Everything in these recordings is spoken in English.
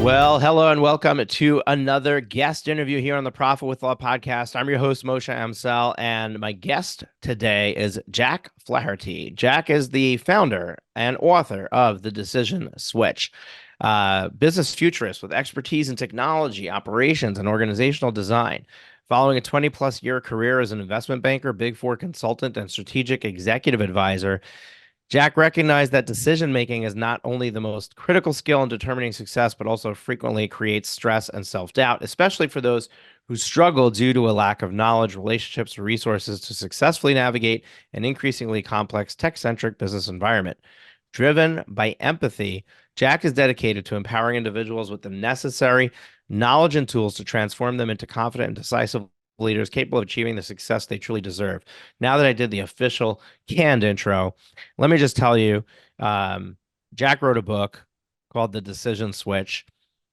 Well, hello and welcome to another guest interview here on the Profit with Law podcast. I'm your host, Moshe Amsel, and my guest today is Jack Flaherty. Jack is the founder and author of The Decision Switch, business futurist with expertise in technology, operations, and organizational design. Following a 20-plus year career as an investment banker, Big Four consultant, and strategic executive advisor, Jack recognized that decision making is not only the most critical skill in determining success, but also frequently creates stress and self doubt, especially for those who struggle due to a lack of knowledge, relationships, or resources to successfully navigate an increasingly complex tech centric business environment. Driven by empathy, Jack is dedicated to empowering individuals with the necessary knowledge and tools to transform them into confident and decisive leaders capable of achieving the success they truly deserve. Now that I did the official canned intro, let me just tell you, Jack wrote a book called The Decision Switch.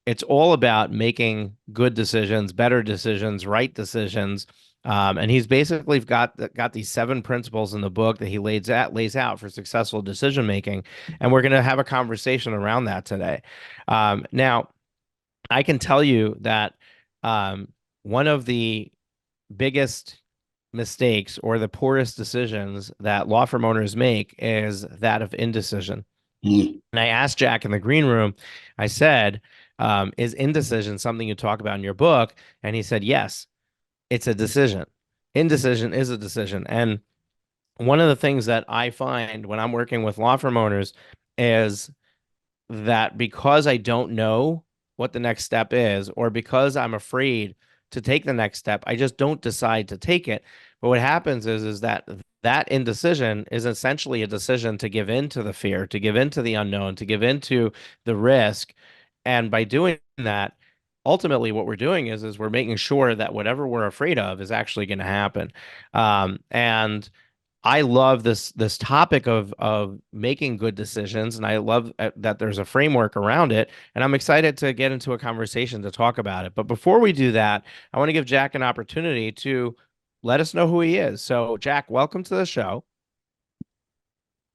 It's all about making good decisions, better decisions, right decisions. And he's basically got these 7 principles in the book that he lays out for successful decision making. And we're going to have a conversation around that today. Now, I can tell you that one of the biggest mistakes or the poorest decisions that law firm owners make is that of indecision. Mm. And I asked Jack in the green room, I said, is indecision something you talk about in your book? And he said, yes, it's a decision. Indecision is a decision. And one of the things that I find when I'm working with law firm owners is that because I don't know what the next step is, or because I'm afraid to take the next step, I just don't decide to take it. But what happens is that indecision is essentially a decision to give in to the fear, to give in to the unknown, to give in to the risk. And by doing that, ultimately what we're doing is we're making sure that whatever we're afraid of is actually going to happen. And I love this topic of making good decisions, and I love that there's a framework around it. And I'm excited to get into a conversation to talk about it. But before we do that, I want to give Jack an opportunity to let us know who he is. So, Jack, welcome to the show.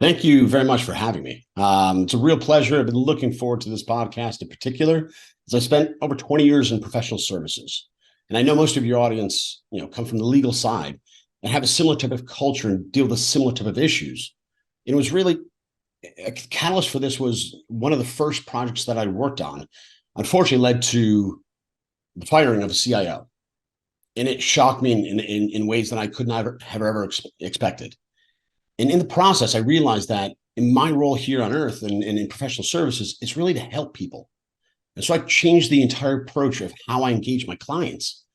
Thank you very much for having me. It's a real pleasure. I've been looking forward to this podcast in particular, as I spent over 20 years in professional services. And I know most of your audience, come from the legal side and have a similar type of culture and deal with similar type of issues. And it was really a catalyst for this was one of the first projects that I worked on, unfortunately led to the firing of a CIO. And it shocked me in ways that I could not have ever expected. And in the process, I realized that in my role here on earth and in professional services, it's really to help people. And so I changed the entire approach of how I engage my clients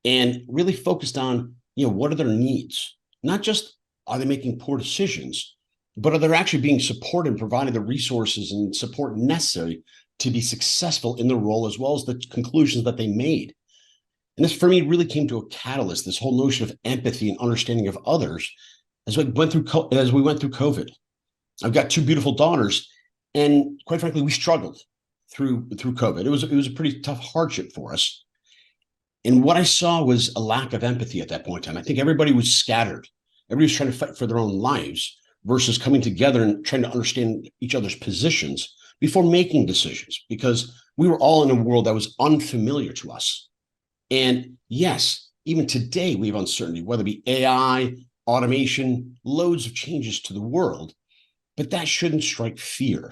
and really focused on, what are their needs? Not just are they making poor decisions, but are they actually being supported and provided the resources and support necessary to be successful in their role, as well as the conclusions that they made. And this, for me, really came to a catalyst, this whole notion of empathy and understanding of others as we went through COVID. I've got 2 beautiful daughters, and quite frankly, we struggled through COVID. It was a pretty tough hardship for us. And what I saw was a lack of empathy at that point in time. I think everybody was scattered. Everybody was trying to fight for their own lives versus coming together and trying to understand each other's positions before making decisions, because we were all in a world that was unfamiliar to us. And yes, even today we have uncertainty, whether it be AI, automation, loads of changes to the world, but that shouldn't strike fear.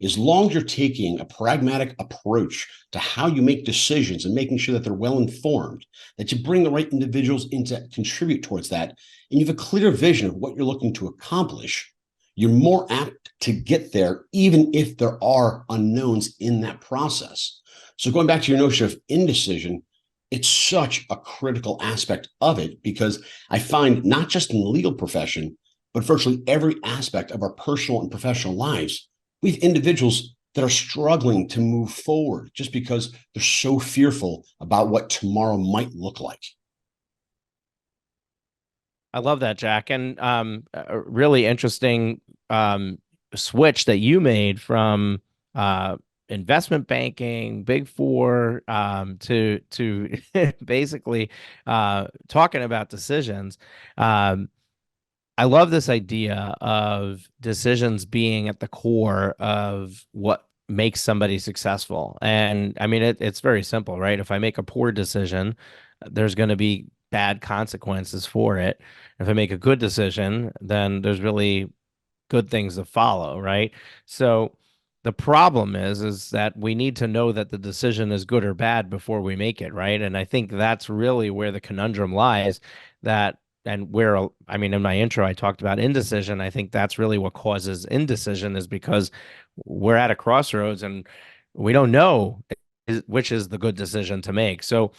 As long as you're taking a pragmatic approach to how you make decisions and making sure that they're well informed, that you bring the right individuals in to contribute towards that, and you have a clear vision of what you're looking to accomplish, you're more apt to get there, even if there are unknowns in that process. So going back to your notion of indecision, it's such a critical aspect of it, because I find not just in the legal profession, but virtually every aspect of our personal and professional lives, we have individuals that are struggling to move forward just because they're so fearful about what tomorrow might look like. I love that, Jack. And a really interesting switch that you made from investment banking, Big Four, to basically talking about decisions. I love this idea of decisions being at the core of what makes somebody successful. And I mean, it's very simple, right? If I make a poor decision, there's going to be bad consequences for it. If I make a good decision, then there's really good things to follow, right? So the problem is that we need to know that the decision is good or bad before we make it, right? And I think that's really where the conundrum lies, that and where I mean in my intro I talked about indecision. I think that's really what causes indecision, is because we're at a crossroads and we don't know which is the good decision to make. So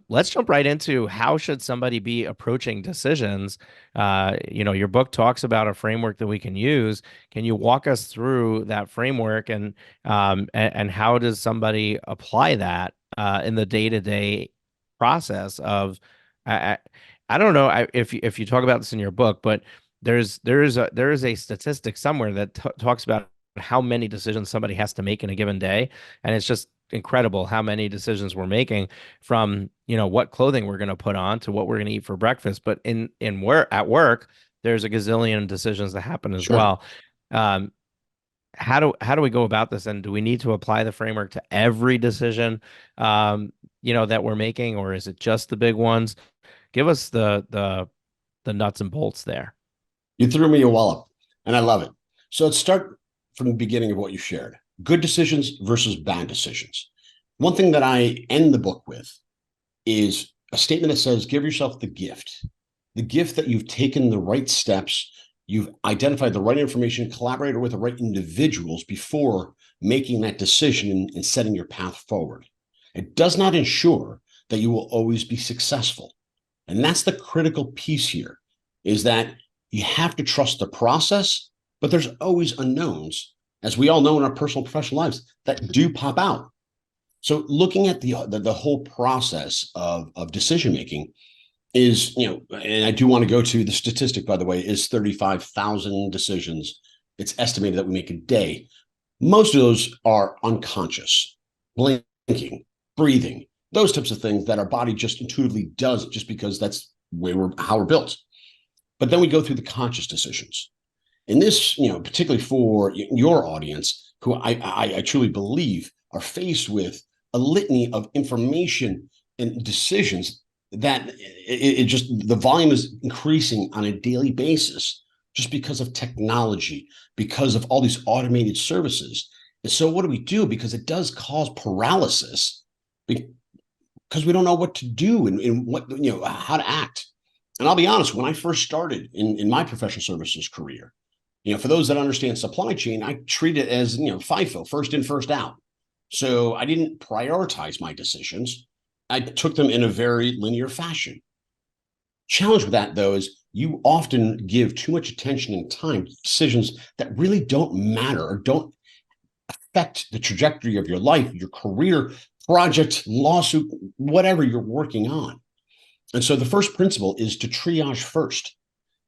let's jump right into how should somebody be approaching decisions. Your book talks about a framework that we can use. Can you walk us through that framework, and how does somebody apply that in the day-to-day process of I, I I don't know if you talk about this in your book, but there is a statistic somewhere that talks about how many decisions somebody has to make in a given day, and it's just incredible how many decisions we're making, from what clothing we're going to put on to what we're going to eat for breakfast. But in work, at work, there's a gazillion decisions that happen as Sure. well. um how do we go about this, and do we need to apply the framework to every decision that we're making, or is it just the big ones? Give us the nuts and bolts there. You threw me a wallop, and I love it. So let's start from the beginning of what you shared. Good decisions versus bad decisions. One thing that I end the book with is a statement that says, give yourself the gift that you've taken the right steps, you've identified the right information, collaborated with the right individuals before making that decision and setting your path forward. It does not ensure that you will always be successful. And that's the critical piece here, is that you have to trust the process, but there's always unknowns, as we all know in our personal and professional lives, that do pop out. So looking at the whole process of decision making is, and I do want to go to the statistic, by the way, is 35,000 decisions. It's estimated that we make a day. Most of those are unconscious, blinking, breathing, those types of things that our body just intuitively does, just because that's how we're built. But then we go through the conscious decisions. And this, particularly for your audience, who I truly believe are faced with a litany of information and decisions that it just, the volume is increasing on a daily basis just because of technology, because of all these automated services. And so what do we do? Because it does cause paralysis, because we don't know what to do and what, how to act. And I'll be honest, when I first started in my professional services career, for those that understand supply chain, I treat it as, FIFO, first in, first out. So I didn't prioritize my decisions. I took them in a very linear fashion. Challenge with that, though, is you often give too much attention and time to decisions that really don't matter or don't affect the trajectory of your life, your career, project, lawsuit, whatever you're working on. And so the first principle is to triage first.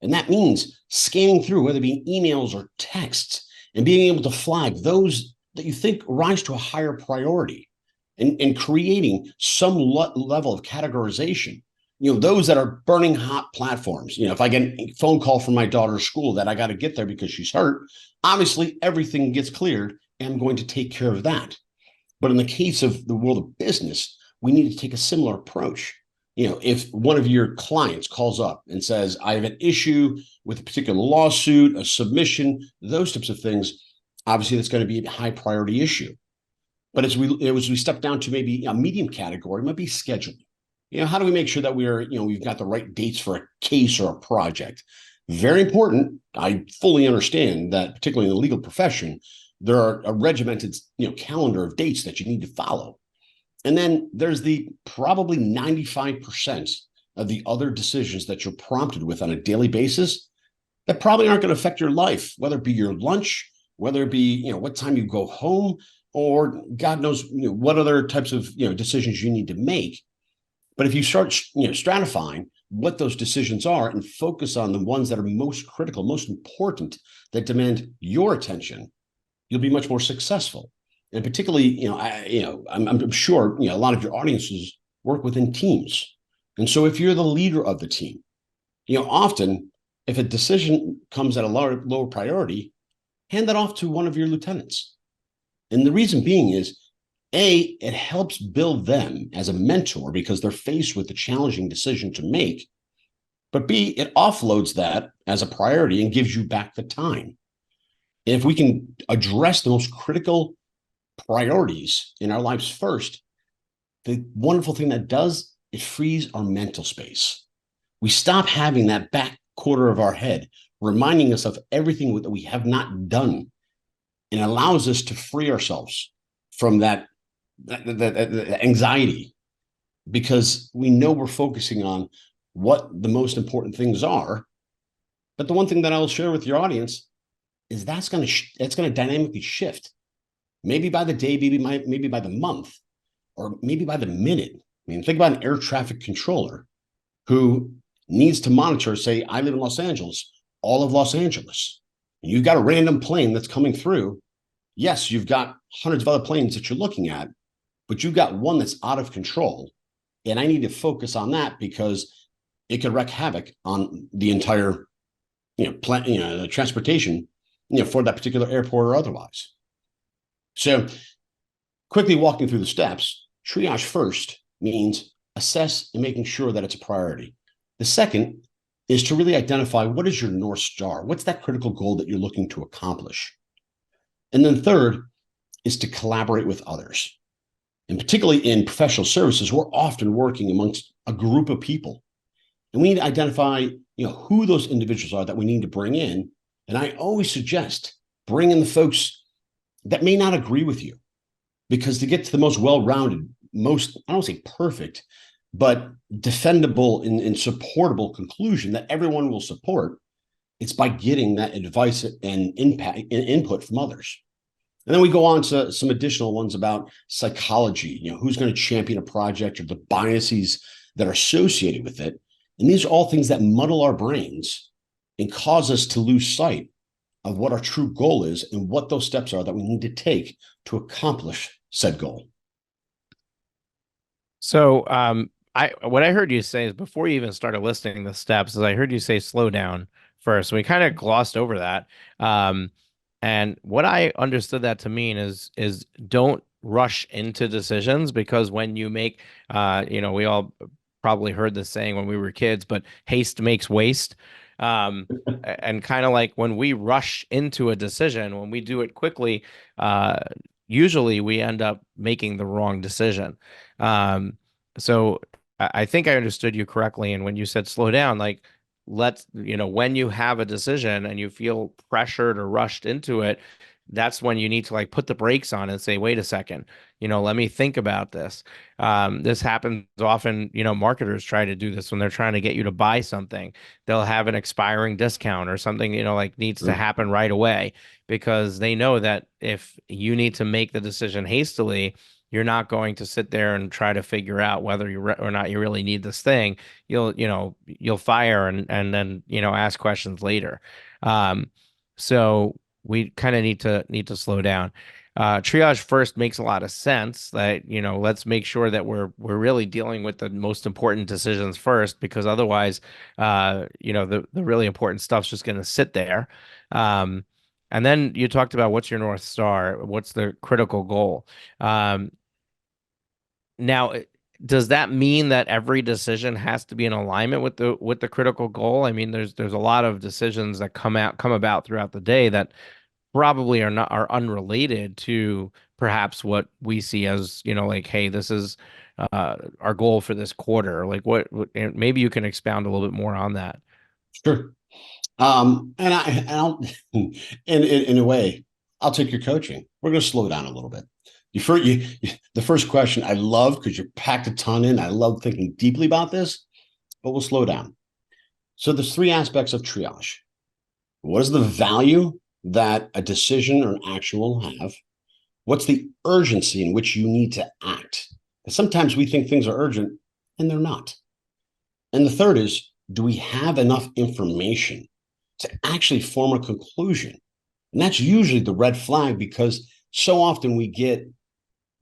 And that means scanning through, whether it be emails or texts, and being able to flag those that you think rise to a higher priority, and creating some level of categorization. Those that are burning hot platforms. If I get a phone call from my daughter's school that I got to get there because she's hurt, obviously everything gets cleared and I'm going to take care of that. But in the case of the world of business, we need to take a similar approach. If one of your clients calls up and says, I have an issue with a particular lawsuit, a submission, those types of things, obviously that's going to be a high priority issue. But as we step down to maybe a medium category, it might be scheduling. How do we make sure that we've got the right dates for a case or a project? Very important. I fully understand that, particularly in the legal profession, there are a regimented, calendar of dates that you need to follow. And then there's the probably 95% of the other decisions that you're prompted with on a daily basis that probably aren't going to affect your life, whether it be your lunch, whether it be, what time you go home, or God knows, what other types of, decisions you need to make. But if you start, stratifying what those decisions are and focus on the ones that are most critical, most important, that demand your attention, you'll be much more successful. And particularly, I'm sure, a lot of your audiences work within teams. And so if you're the leader of the team, often if a decision comes at a lower priority, hand that off to one of your lieutenants And the reason being is, A, it helps build them as a mentor because they're faced with a challenging decision to make. But B, it offloads that as a priority and gives you back the time. And if we can address the most critical priorities in our lives first, the wonderful thing that does, it frees our mental space. We stop having that back quarter of our head reminding us of everything that we have not done, and allows us to free ourselves from that anxiety, because we know we're focusing on what the most important things are. But the one thing that I'll share with your audience is that's going to dynamically shift, maybe by the day, maybe by the month, or maybe by the minute. I mean, think about an air traffic controller who needs to monitor, say, I live in Los Angeles, all of Los Angeles. And you've got a random plane that's coming through. Yes, you've got hundreds of other planes that you're looking at, but you've got one that's out of control. And I need to focus on that because it could wreak havoc on the entire, transportation, for that particular airport or otherwise. So quickly walking through the steps, triage first means assess and making sure that it's a priority. The second is to really identify what is your North Star? What's that critical goal that you're looking to accomplish? And then third is to collaborate with others. And particularly in professional services, we're often working amongst a group of people. And we need to identify, who those individuals are that we need to bring in. And I always suggest bring in the folks that may not agree with you, because to get to the most well-rounded, most, I don't say perfect, but defendable and supportable conclusion that everyone will support, it's by getting that advice and impact and input from others. And then we go on to some additional ones about psychology, who's going to champion a project or the biases that are associated with it. And these are all things that muddle our brains and cause us to lose sight of what our true goal is and what those steps are that we need to take to accomplish said goal. So, what I heard you say is, before you even started listing the steps, is I heard you say slow down first. We kind of glossed over that. And what I understood that to mean is don't rush into decisions, because when you make, we all probably heard this saying when we were kids, but haste makes waste. And kind of like when we rush into a decision, when we do it quickly, usually we end up making the wrong decision. So I think I understood you correctly. And when you said slow down, like, when you have a decision and you feel pressured or rushed into it, that's when you need to like put the brakes on and say, wait a second, let me think about this. This happens often, marketers try to do this when they're trying to get you to buy something. They'll have an expiring discount or something, like needs to happen right away, because they know that if you need to make the decision hastily, you're not going to sit there and try to figure out whether or not you really need this thing. You'll fire and then, ask questions later. So we kind of need to slow down. Triage first makes a lot of sense, that, let's make sure that we're really dealing with the most important decisions first, because otherwise, the really important stuff's just going to sit there. And then you talked about what's your North Star, what's the critical goal. Now, does that mean that every decision has to be in alignment with the critical goal? I mean, there's a lot of decisions that come about throughout the day that probably are unrelated to perhaps what we see as, like, hey, this is our goal for this quarter. Like, and maybe you can expound a little bit more on that. Sure. I'll in a way, I'll take your coaching. We're going to slow down a little bit. The first question I love, because you packed a ton in. I love thinking deeply about this, but we'll slow down. So there's three aspects of triage. What is the value that a decision or an action will have? What's the urgency in which you need to act? And sometimes we think things are urgent and they're not. And the third is, do we have enough information to actually form a conclusion? And that's usually the red flag, because so often we get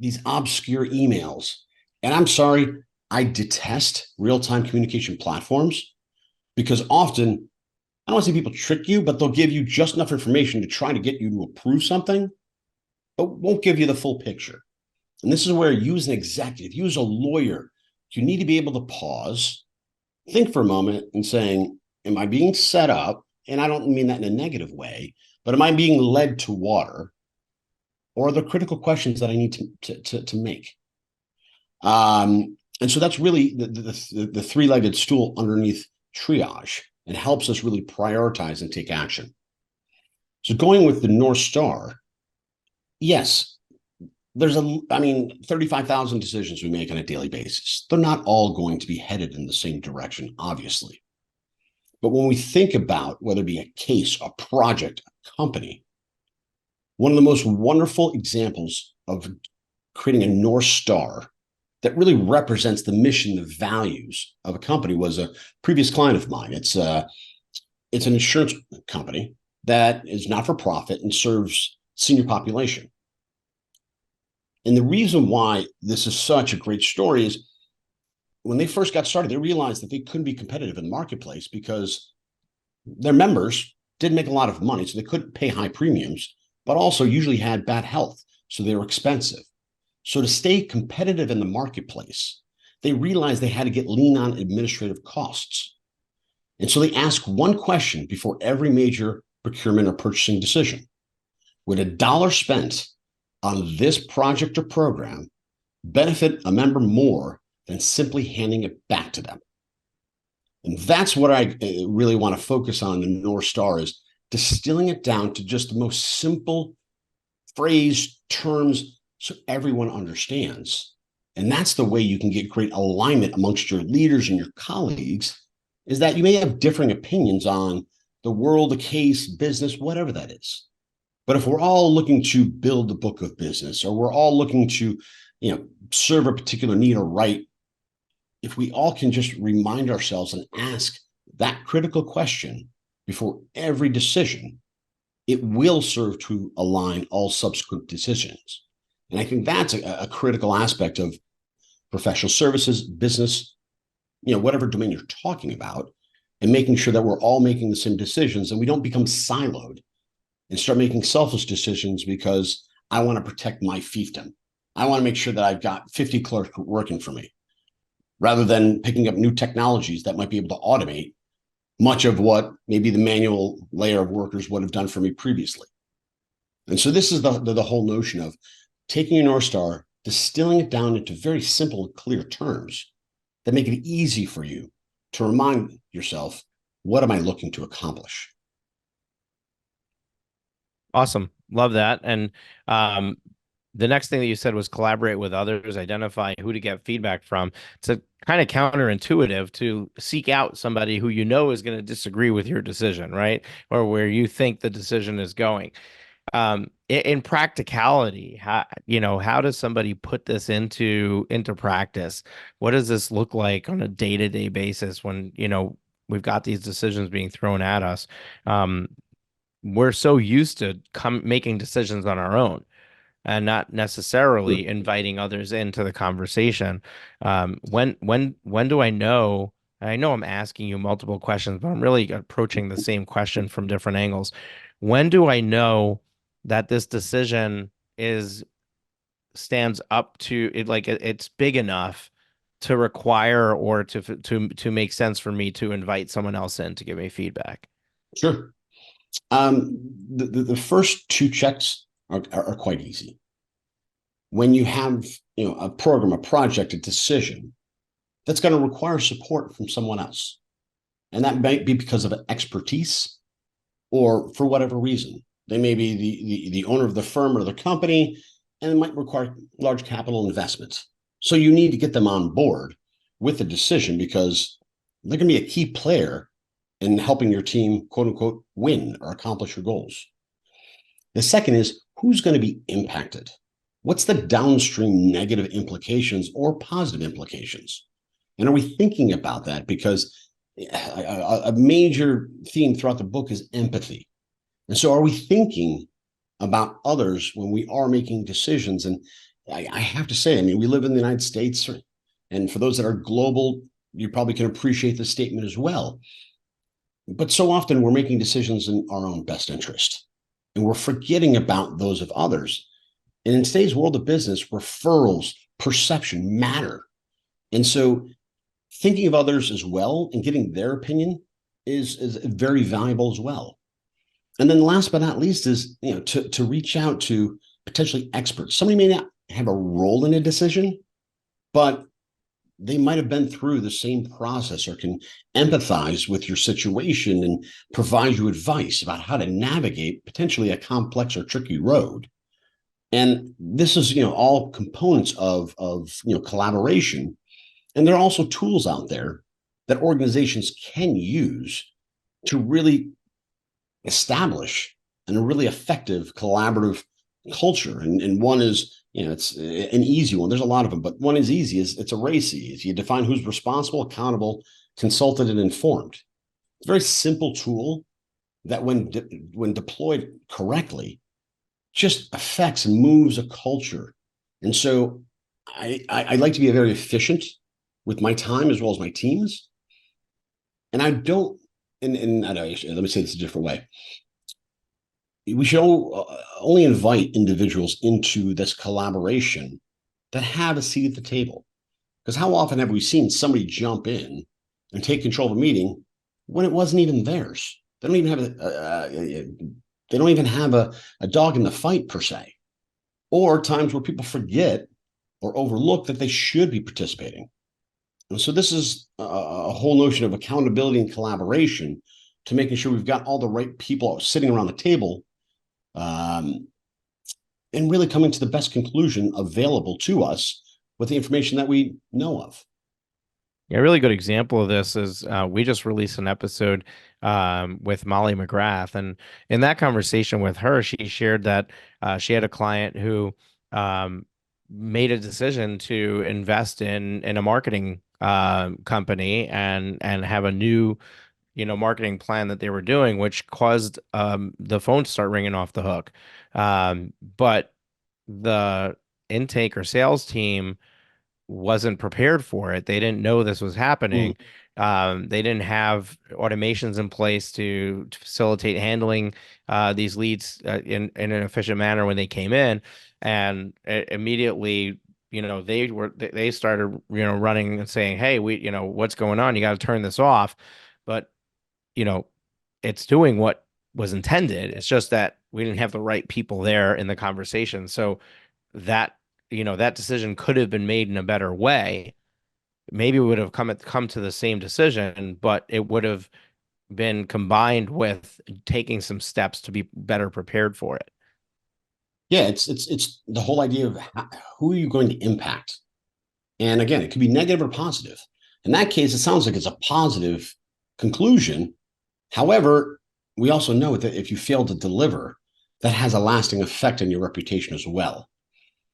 these obscure emails. And I'm sorry, I detest real-time communication platforms, because often, I don't want to say people trick you, but they'll give you just enough information to try to get you to approve something. won't give you the full picture. And this is where you as an executive, you as a lawyer, you need to be able to pause, think for a moment and saying, am I being set up? And I don't mean that in a negative way, but am I being led to water? Or are there critical questions that I need to make? And so that's really the three-legged stool underneath triage, and helps us really prioritize and take action. So going with the North Star, yes, there's 35,000 decisions we make on a daily basis. They're not all going to be headed in the same direction, obviously. But when we think about whether it be a case, a project, a company, one of the most wonderful examples of creating a North Star that really represents the mission, the values of a company was a previous client of mine. It's an insurance company that is not for profit and serves senior population. And the reason why this is such a great story is when they first got started, they realized that they couldn't be competitive in the marketplace because their members didn't make a lot of money, so they couldn't pay high premiums, but also usually had bad health, so they were expensive. So to stay competitive in the marketplace, they realized they had to get lean on administrative costs. And so they asked one question before every major procurement or purchasing decision. Would $1 spent on this project or program benefit a member more than simply handing it back to them? And that's what I really want to focus on. The North Star is distilling it down to just the most simple phrase, terms, so everyone understands. And that's the way you can get great alignment amongst your leaders and your colleagues, is that you may have differing opinions on the world, the case, business, whatever that is. But if we're all looking to build the book of business, or we're all looking to, serve a particular need or right, if we all can just remind ourselves and ask that critical question before every decision, it will serve to align all subsequent decisions. And I think that's a critical aspect of professional services, business, whatever domain you're talking about, and making sure that we're all making the same decisions and we don't become siloed and start making selfish decisions because I want to protect my fiefdom. I want to make sure that I've got 50 clerks working for me, rather than picking up new technologies that might be able to automate much of what maybe the manual layer of workers would have done for me previously. And so this is the whole notion of taking your North Star, distilling it down into very simple and clear terms that make it easy for you to remind yourself, what am I looking to accomplish? Awesome. Love that. And the next thing that you said was collaborate with others, identify who to get feedback from. It's a kind of counterintuitive to seek out somebody who you know is going to disagree with your decision, right? Or where you think the decision is going. In practicality, how does somebody put this into practice? What does this look like on a day-to-day basis when, we've got these decisions being thrown at us? We're so used to making decisions on our own and not necessarily inviting others into the conversation. When do I know? And I know I'm asking you multiple questions, but I'm really approaching the same question from different angles. When do I know that this decision stands up to it, like it's big enough to require or to make sense for me to invite someone else in to give me feedback? Sure. The first two checks are quite easy. When you have a program, a project, a decision that's going to require support from someone else, and that might be because of expertise or for whatever reason. They may be the owner of the firm or the company, and it might require large capital investments. So you need to get them on board with the decision because they're going to be a key player in helping your team, quote unquote, win or accomplish your goals. The second is, who's going to be impacted? What's the downstream negative implications or positive implications? And are we thinking about that? Because a major theme throughout the book is empathy. And so are we thinking about others when we are making decisions? And I have to say, we live in the United States, and for those that are global, you probably can appreciate the statement as well. But so often we're making decisions in our own best interest, and we're forgetting about those of others. And in today's world of business, referrals, perception matter. And so thinking of others as well and getting their opinion is very valuable as well. And then last but not least is, to reach out to potentially experts. Somebody may not have a role in a decision, but they might have been through the same process or can empathize with your situation and provide you advice about how to navigate potentially a complex or tricky road. And this is, all components of collaboration. And there are also tools out there that organizations can use to really establish a really effective collaborative culture. And one is, it's an easy one. There's a lot of them, but one is easy. It's a RACI. You define who's responsible, accountable, consulted, and informed. It's a very simple tool that when deployed correctly, just affects and moves a culture. And so I like to be very efficient with my time as well as my teams. And I don't, and I know, let me say this a different way. We should only invite individuals into this collaboration that have a seat at the table. Because how often have we seen somebody jump in and take control of a meeting when it wasn't even theirs? They don't even have a dog in the fight per se. Or times where people forget or overlook that they should be participating. And so this is a whole notion of accountability and collaboration to making sure we've got all the right people sitting around the table, and really coming to the best conclusion available to us with the information that we know of. Yeah, a really good example of this is we just released an episode with Molly McGrath, and in that conversation with her, she shared that she had a client who made a decision to invest in a marketing company and have a new marketing plan that they were doing, which caused the phone to start ringing off the hook. But the intake or sales team wasn't prepared for it. They didn't know this was happening. They didn't have automations in place to facilitate handling these leads in an efficient manner when they came in, and immediately, they started running and saying, "Hey, what's going on? You got to turn this off." But you know, it's doing what was intended. It's just that we didn't have the right people there in the conversation. So that, that decision could have been made in a better way. Maybe we would have come to the same decision, but it would have been combined with taking some steps to be better prepared for it. Yeah, it's the whole idea of who are you going to impact? And again, it could be negative or positive. In that case, it sounds like it's a positive conclusion. However, we also know that if you fail to deliver, that has a lasting effect on your reputation as well.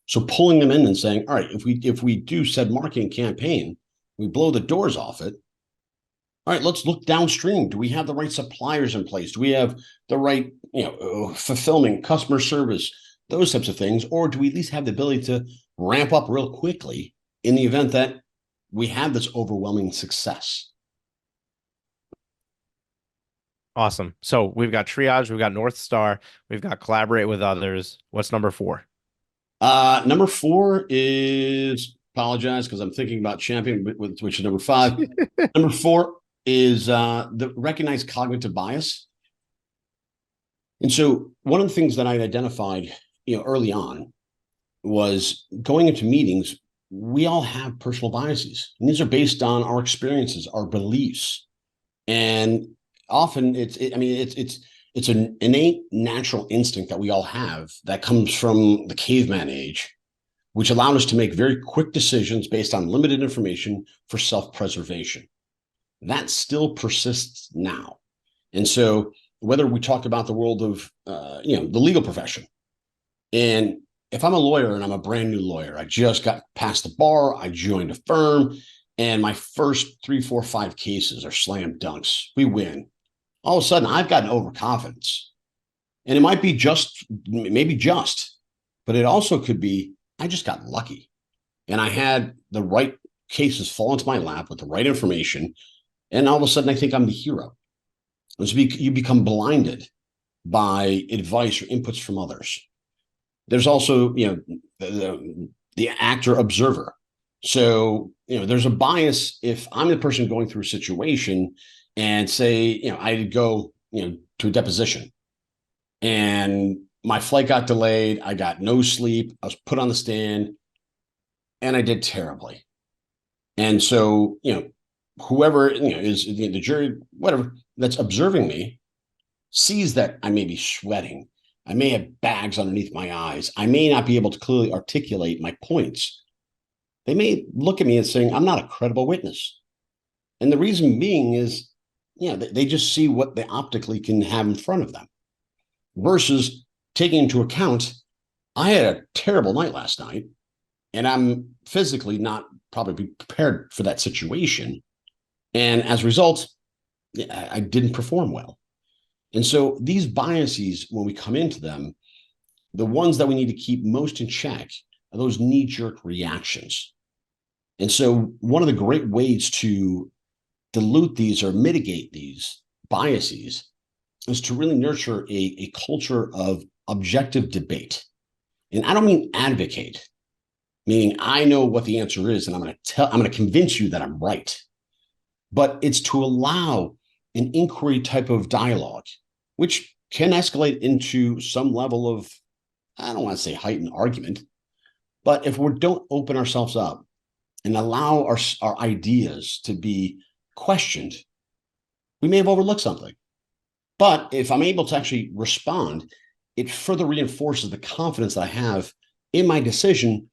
So pulling them in and saying, all right, if we do said marketing campaign, we blow the doors off it. All right, let's look downstream. Do we have the right suppliers in place? Do we have the right, fulfillment, customer service, those types of things? Or do we at least have the ability to ramp up real quickly in the event that we have this overwhelming success? Awesome. So we've got triage, we've got North Star, we've got collaborate with others. What's number 4? Number 4 is, apologize because I'm thinking about champion, which is number 5. Number 4 is the recognized cognitive bias. And so one of the things that I identified, early on was going into meetings. We all have personal biases, and these are based on our experiences, our beliefs, and often it's an innate natural instinct that we all have that comes from the caveman age, which allowed us to make very quick decisions based on limited information for self-preservation. That still persists now. And so whether we talk about the world of, the legal profession, and if I'm a lawyer and I'm a brand new lawyer, I just got past the bar, I joined a firm, and my first 3, 4, 5 cases are slam dunks. We win. All of a sudden, I've got an overconfidence. And it might be maybe just, but it also could be, I just got lucky. And I had the right cases fall into my lap with the right information. And all of a sudden, I think I'm the hero. You become blinded by advice or inputs from others. There's also, the actor observer. So, there's a bias if I'm the person going through a situation and say, I go, to a deposition and my flight got delayed. I got no sleep. I was put on the stand and I did terribly. And so, whoever, is the jury, whatever, that's observing me sees that I may be sweating. I may have bags underneath my eyes. I may not be able to clearly articulate my points. They may look at me and saying, I'm not a credible witness. And the reason being is, they just see what they optically can have in front of them versus taking into account, I had a terrible night last night and I'm physically not probably prepared for that situation. And as a result, I didn't perform well. And so these biases, when we come into them, the ones that we need to keep most in check are those knee-jerk reactions. And so one of the great ways to dilute these or mitigate these biases is to really nurture a culture of objective debate. And I don't mean advocate, meaning I know what the answer is and I'm going to convince you that I'm right. But it's to allow an inquiry type of dialogue, which can escalate into some level of, I don't want to say heightened argument, but if we don't open ourselves up and allow our ideas to be questioned, we may have overlooked something. But if I'm able to actually respond, it further reinforces the confidence that I have in my decision,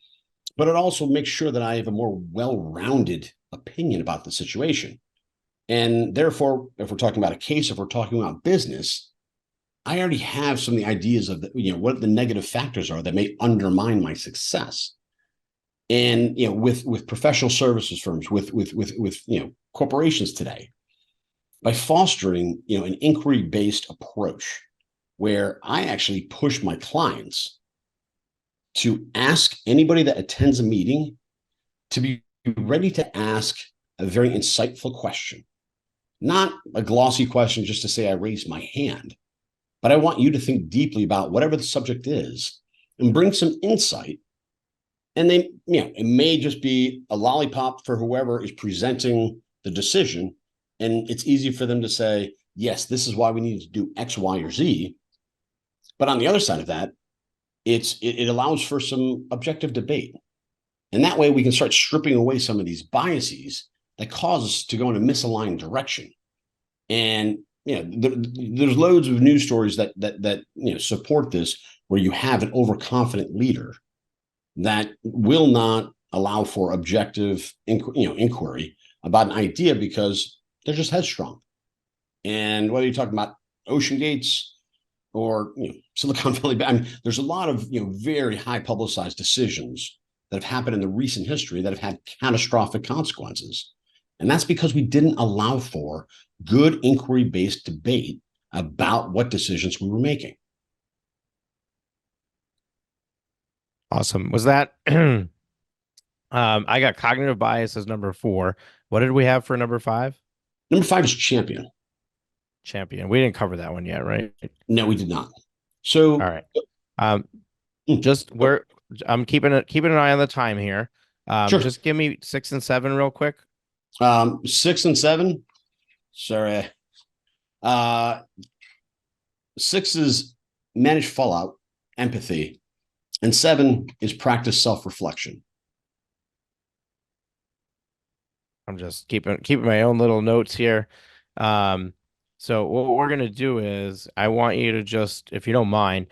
but it also makes sure that I have a more well-rounded opinion about the situation. And therefore, if we're talking about a case, if we're talking about business, I already have some of the ideas of what the negative factors are that may undermine my success. And with professional services firms, with corporations today, by fostering an inquiry-based approach, where I actually push my clients to ask anybody that attends a meeting to be ready to ask a very insightful question, not a glossy question just to say I raised my hand, but I want you to think deeply about whatever the subject is and bring some insight. And then, it may just be a lollipop for whoever is presenting the decision. And it's easy for them to say, yes, this is why we need to do X, Y, or Z. But on the other side of that, it allows for some objective debate. And that way we can start stripping away some of these biases that cause us to go in a misaligned direction. And there's loads of news stories that support this, where you have an overconfident leader that will not allow for objective inquiry about an idea because they're just headstrong. And whether you're talking about Ocean Gates or Silicon Valley, there's a lot of very high publicized decisions that have happened in the recent history that have had catastrophic consequences. And that's because we didn't allow for good inquiry-based debate about what decisions we were making. Awesome. Was that I got cognitive bias as number 4. What did we have for number 5? Number 5 is champion. Champion. We didn't cover that one yet, right? No, we did not. So, all right. I'm keeping an eye on the time here. Sure. Just give me 6 and 7 real quick. 6 and 7. Sorry. 6 is manage fallout, empathy, and 7 is practice self-reflection. I'm just keeping my own little notes here. So what we're gonna do is I want you to just, if you don't mind,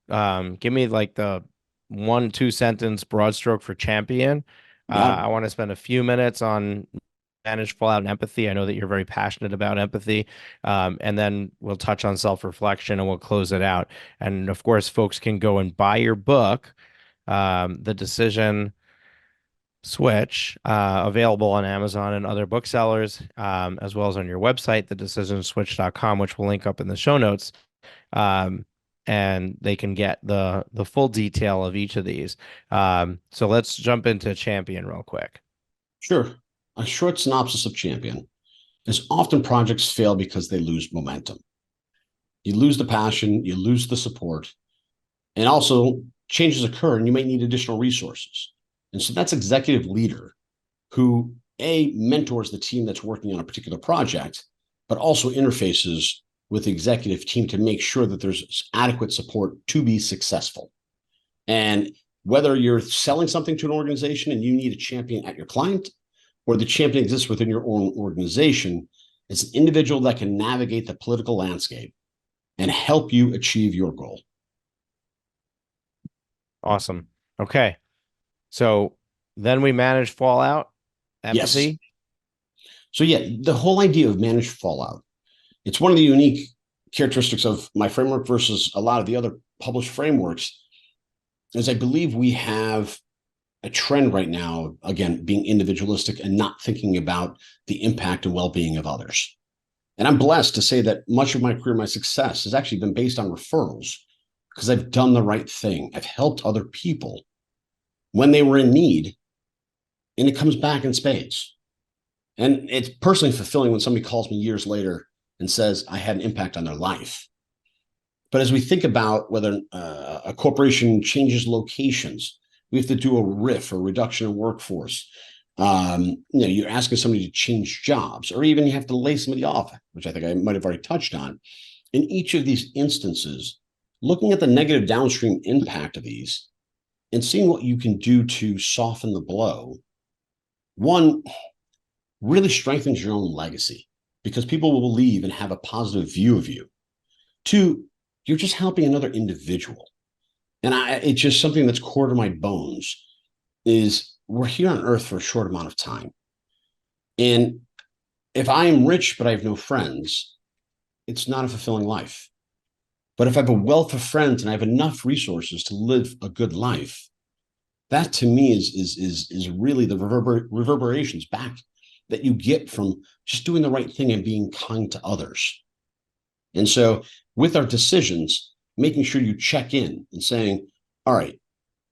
give me like the 1-2 sentence broad stroke for champion. I want to spend a few minutes on manage fallout and empathy. I know that you're very passionate about empathy. And then we'll touch on self-reflection and we'll close it out. And of course, folks can go and buy your book, The Decision Switch, available on Amazon and other booksellers, as well as on your website, thedecisionswitch.com, which we'll link up in the show notes. And they can get the full detail of each of these. So let's jump into champion real quick. Sure. A short synopsis of champion is often projects fail because they lose momentum. You lose the passion, you lose the support, and also changes occur and you might need additional resources. And so that's executive leader who mentors the team that's working on a particular project, but also interfaces with the executive team to make sure that there's adequate support to be successful. And whether you're selling something to an organization and you need a champion at your client, or the champion exists within your own organization, it's an individual that can navigate the political landscape and help you achieve your goal. Awesome. Okay. So then we manage fallout, Yes. empathy. So yeah, the whole idea of managed fallout, it's one of the unique characteristics of my framework versus a lot of the other published frameworks, is I believe we have a trend right now, again, being individualistic and not thinking about the impact and well-being of others. And I'm blessed to say that much of my career, my success has actually been based on referrals because I've done the right thing. I've helped other people when they were in need, and it comes back in spades. And it's personally fulfilling when somebody calls me years later and says I had an impact on their life. But as we think about whether a corporation changes locations, we have to do a RIF, or reduction in workforce. You're asking somebody to change jobs, or even you have to lay somebody off, which I think I might have already touched on. In each of these instances, looking at the negative downstream impact of these and seeing what you can do to soften the blow, one, really strengthens your own legacy because people will believe and have a positive view of you. Two, you're just helping another individual. And it's just something that's core to my bones is we're here on earth for a short amount of time. And if I am rich, but I have no friends, it's not a fulfilling life. But if I have a wealth of friends and I have enough resources to live a good life, that to me is really the reverberations back that you get from just doing the right thing and being kind to others. And so with our decisions, making sure you check in and saying, all right,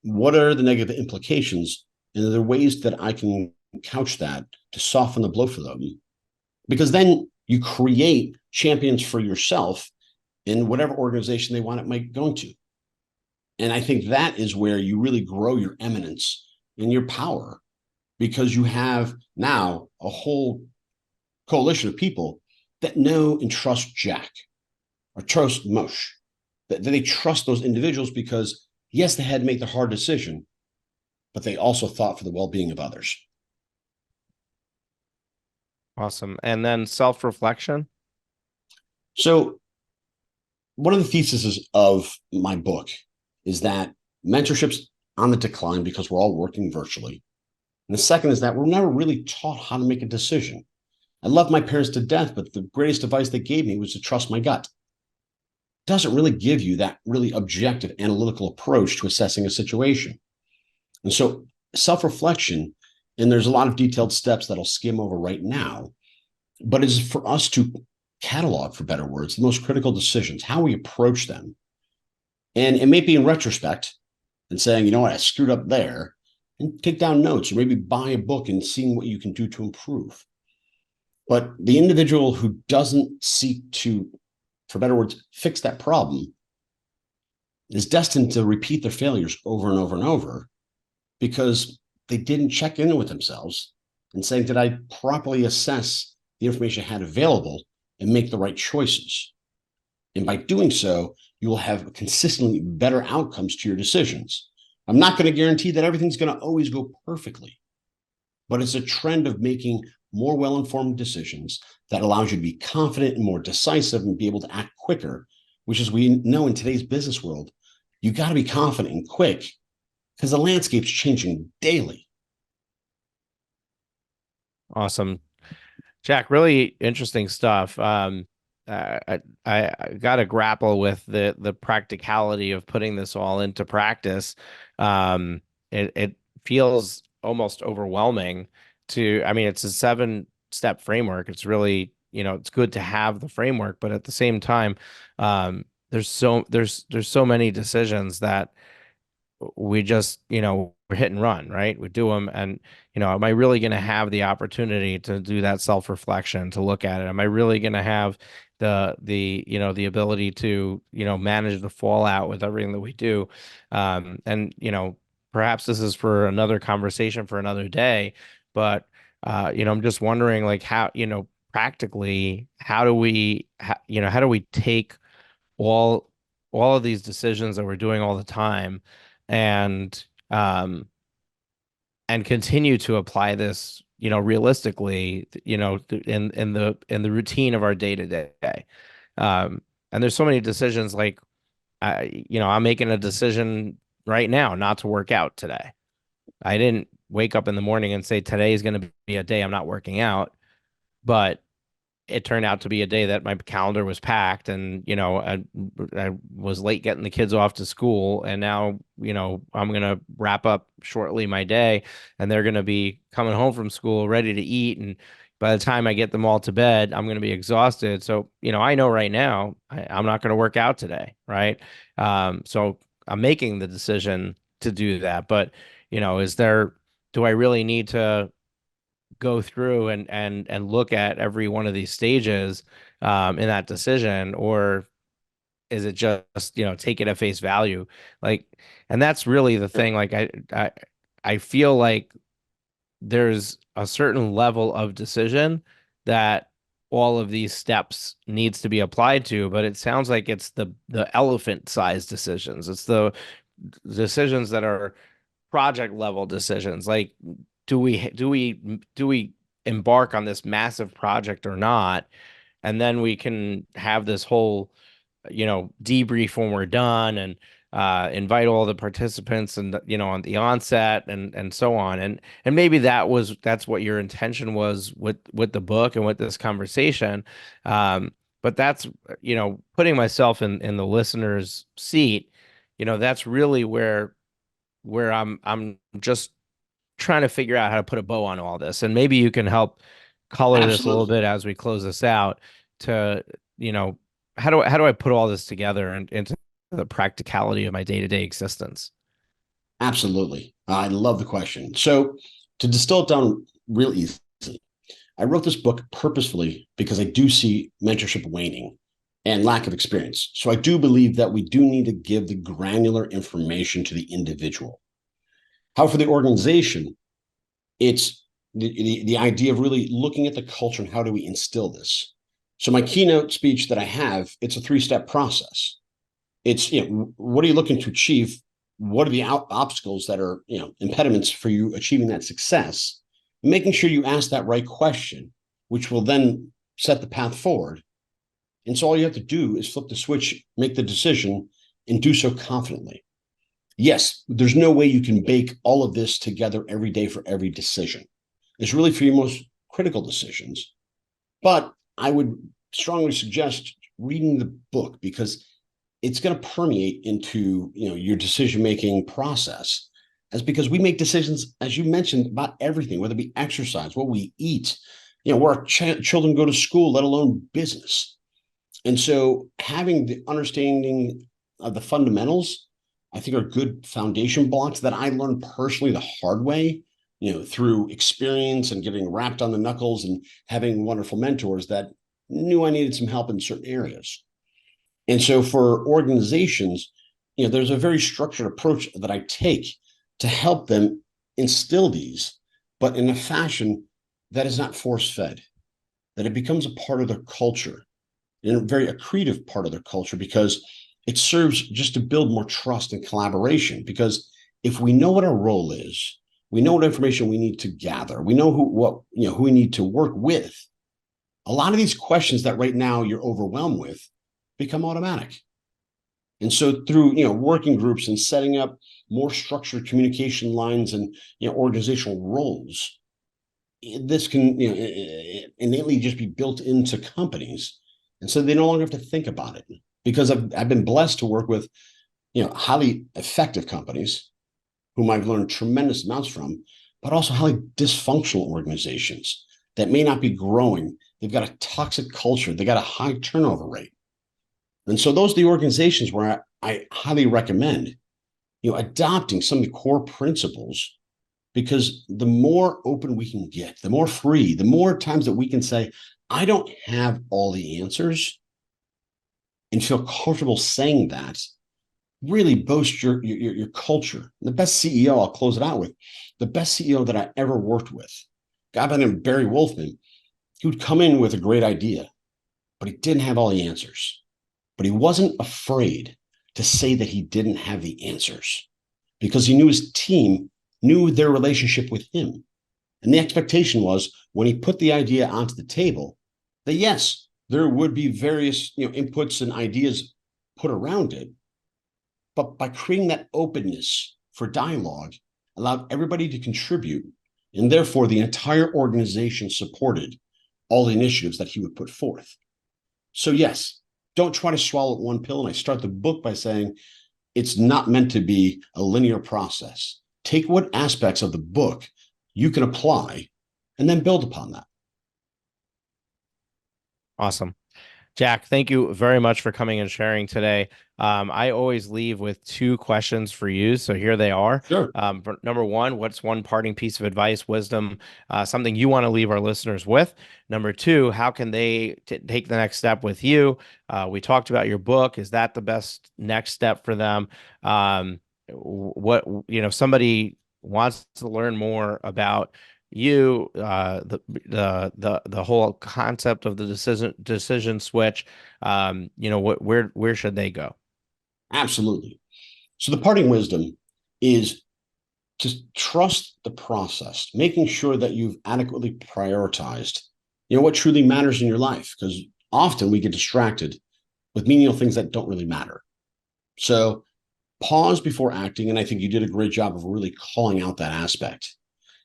what are the negative implications? And are there ways that I can couch that to soften the blow for them? Because then you create champions for yourself in whatever organization they want it might go to. And I think that is where you really grow your eminence and your power, because you have now a whole coalition of people that know and trust Jack or trust Moshe, that they trust those individuals because, yes, they had to make the hard decision, but they also thought for the well-being of others. Awesome. And then self-reflection. So one of the theses of my book is that mentorship's on the decline because we're all working virtually. And the second is that we're never really taught how to make a decision. I love my parents to death, but the greatest advice they gave me was to trust my gut. It doesn't really give you that really objective analytical approach to assessing a situation. And so self-reflection, and there's a lot of detailed steps that I'll skim over right now, but it's for us to catalog, for better words, the most critical decisions, how we approach them. And it may be in retrospect and saying, you know what, I screwed up there, and take down notes or maybe buy a book and seeing what you can do to improve. But the individual who doesn't seek to, for better words, fix that problem is destined to repeat their failures over and over and over because they didn't check in with themselves and saying, did I properly assess the information I had available and make the right choices? And by doing so, you will have consistently better outcomes to your decisions. I'm not going to guarantee that everything's going to always go perfectly, but it's a trend of making more well-informed decisions that allows you to be confident and more decisive and be able to act quicker, which, as we know in today's business world, you got to be confident and quick because the landscape's changing daily. Awesome. Jack, really interesting stuff. I got to grapple with the practicality of putting this all into practice. It feels almost overwhelming I mean, it's a 7-step framework. It's really, it's good to have the framework, but at the same time, there's so many decisions that we just, hit and run, right? We do them, and am I really going to have the opportunity to do that self-reflection, to look at it? Am I really going to have the ability to manage the fallout with everything that we do? And perhaps this is for another conversation for another day, but I'm just wondering, like, how practically, how do we take all all of these decisions that we're doing all the time and um and continue to apply this realistically in the routine of our day to day. And there's so many decisions, like I'm making a decision right now not to work out today. I didn't wake up in the morning and say today is going to be a day I'm not working out, but it turned out to be a day that my calendar was packed, and I was late getting the kids off to school, and now I'm gonna wrap up shortly my day, and they're gonna be coming home from school ready to eat, and by the time I get them all to bed, I'm gonna be exhausted. So I know right now I'm not gonna work out today, right? So I'm making the decision to do that, but is there do I really need to go through and look at every one of these stages in that decision, or is it just take it at face value? Like, and that's really the thing. Like, I feel like there's a certain level of decision that all of these steps needs to be applied to, but it sounds like it's the elephant sized decisions. It's the decisions that are project level decisions. Like, do we embark on this massive project or not? And then we can have this whole, debrief when we're done, and invite all the participants, and on the onset, and so on. And maybe that's what your intention was with the book and with this conversation. But that's, putting myself in the listener's seat, that's really where I'm just trying to figure out how to put a bow on all this. And maybe you can help color this a little Absolutely. bit as we close this out to, how do I put all this together and into the practicality of my day-to-day existence? Absolutely. I love the question. So, to distill it down real easy, I wrote this book purposefully because I do see mentorship waning and lack of experience. So, I do believe that we do need to give the granular information to the individual. How for the organization, it's the idea of really looking at the culture and how do we instill this. So, my keynote speech that I have, it's a three-step process. It's, what are you looking to achieve? What are the obstacles that are, impediments for you achieving that success? Making sure you ask that right question, which will then set the path forward. And so all you have to do is flip the switch, make the decision, and do so confidently. Yes, there's no way you can bake all of this together every day for every decision. It's really for your most critical decisions. But I would strongly suggest reading the book because it's going to permeate into your decision making process, as because we make decisions, as you mentioned, about everything, whether it be exercise, what we eat, where our children go to school, let alone business. And so having the understanding of the fundamentals, I think, are good foundation blocks that I learned personally the hard way, through experience and getting wrapped on the knuckles and having wonderful mentors that knew I needed some help in certain areas. And so for organizations, there's a very structured approach that I take to help them instill these, but in a fashion that is not force fed, that it becomes a part of their culture, and a very accretive part of their culture, because it serves just to build more trust and collaboration. Because if we know what our role is, we know what information we need to gather, we know who we need to work with. A lot of these questions that right now you're overwhelmed with become automatic. And so through working groups and setting up more structured communication lines and organizational roles, this can innately just be built into companies, and so they no longer have to think about it. Because I've been blessed to work with highly effective companies whom I've learned tremendous amounts from, but also highly dysfunctional organizations that may not be growing. They've got a toxic culture. They got a high turnover rate. And so those are the organizations where I highly recommend adopting some of the core principles, because the more open we can get, the more free, the more times that we can say, I don't have all the answers, and feel comfortable saying that, really boast your culture. The best CEO, I'll close it out with, the best CEO that I ever worked with, a guy by the name of Barry Wolfman, he would come in with a great idea, but he didn't have all the answers. But he wasn't afraid to say that he didn't have the answers, because he knew his team knew their relationship with him. And the expectation was, when he put the idea onto the table, that yes, there would be various inputs and ideas put around it. But by creating that openness for dialogue, allowed everybody to contribute, and therefore the entire organization supported all the initiatives that he would put forth. So yes, don't try to swallow one pill. And I start the book by saying it's not meant to be a linear process. Take what aspects of the book you can apply and then build upon that. Awesome. Jack, thank you very much for coming and sharing today. I always leave with two questions for you. So here they are. Sure. Number one, what's one parting piece of advice, wisdom, something you want to leave our listeners with? Number two, how can they take the next step with you? We talked about your book. Is that the best next step for them? Somebody wants to learn more about you, the whole concept of the decision switch, where should they go? Absolutely. So the parting wisdom is to trust the process, making sure that you've adequately prioritized, what truly matters in your life, because often we get distracted with menial things that don't really matter. So pause before acting. And I think you did a great job of really calling out that aspect.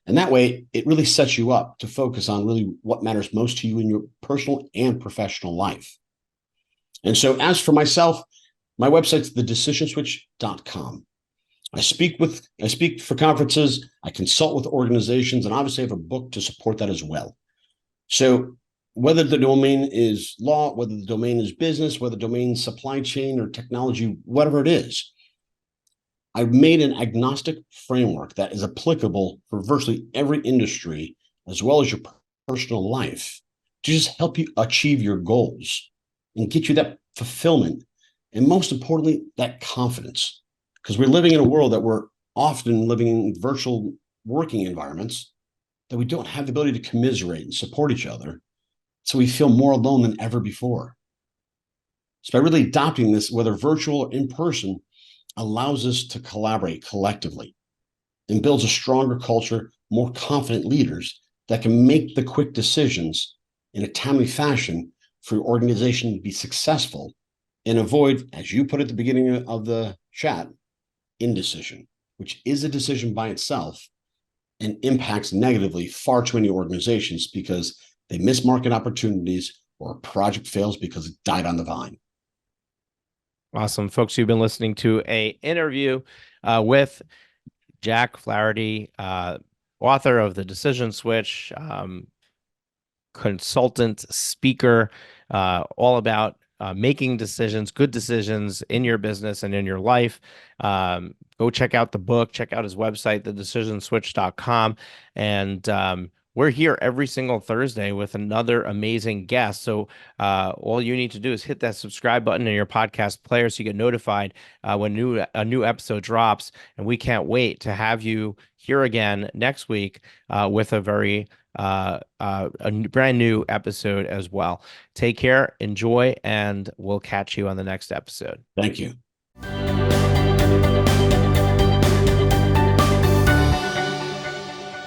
And that way, it really sets you up to focus on really what matters most to you in your personal and professional life. And so as for myself, my website's thedecisionswitch.com. I speak for conferences, I consult with organizations, and obviously I have a book to support that as well. So whether the domain is law, whether the domain is business, whether the domain is supply chain or technology, whatever it is, I've made an agnostic framework that is applicable for virtually every industry, as well as your personal life, to just help you achieve your goals and get you that fulfillment. And most importantly, that confidence, because we're living in a world that we're often living in virtual working environments that we don't have the ability to commiserate and support each other. So we feel more alone than ever before. So by really adopting this, whether virtual or in person, allows us to collaborate collectively and builds a stronger culture, more confident leaders that can make the quick decisions in a timely fashion for your organization to be successful and avoid, as you put at the beginning of the chat, indecision, which is a decision by itself and impacts negatively far too many organizations because they miss market opportunities or a project fails because it died on the vine. Awesome. Folks, you've been listening to a interview with Jack Flaherty, author of The Decision Switch, consultant, speaker, all about making decisions, good decisions in your business and in your life. Go check out the book, check out his website, thedecisionswitch.com. And we're here every single Thursday with another amazing guest. So all you need to do is hit that subscribe button in your podcast player so you get notified when a new episode drops. And we can't wait to have you here again next week with a brand new episode as well. Take care, enjoy, and we'll catch you on the next episode. Thank you.